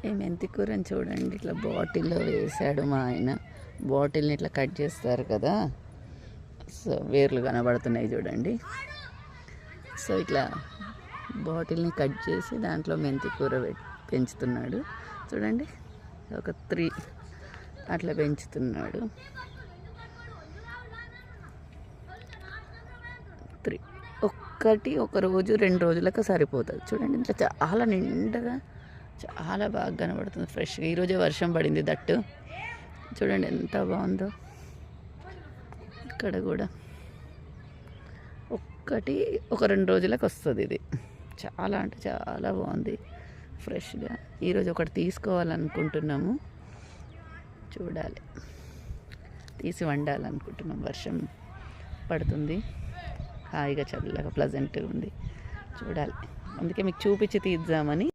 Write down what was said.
ఈ మెంతి కూరని చూడండి, ఇట్లా బాటిల్లో వేసాడు మా ఆయన. బాటిల్ని ఇట్లా కట్ చేస్తారు కదా, సో వేర్లు కనబడుతున్నాయి చూడండి. సో ఇట్లా బాటిల్ని కట్ చేసి దాంట్లో మెంతి కూర పెంచుతున్నాడు చూడండి. ఒక 3 అట్లా పెంచుతున్నాడు. 3 ఒక్కటి ఒక రోజు 2 రోజులకు సరిపోతుంది చూడండి. ఇంట్లో చాలా నిండగా చాలా బాగా కనబడుతుంది ఫ్రెష్గా. ఈరోజే వర్షం పడింది దట్టు చూడండి ఎంత బాగుందో. ఇక్కడ కూడా ఒక్కటి ఒక 2 రోజులకు వస్తుంది. ఇది చాలా అంటే చాలా బాగుంది ఫ్రెష్గా. ఈరోజు ఒకటి తీసుకోవాలనుకుంటున్నాము, చూడాలి. తీసి వండాలనుకుంటున్నాం. వర్షం పడుతుంది, హాయిగా చల్లగా ప్లజెంట్గా ఉంది. చూడాలి, అందుకే మీకు చూపించి తీద్దామని.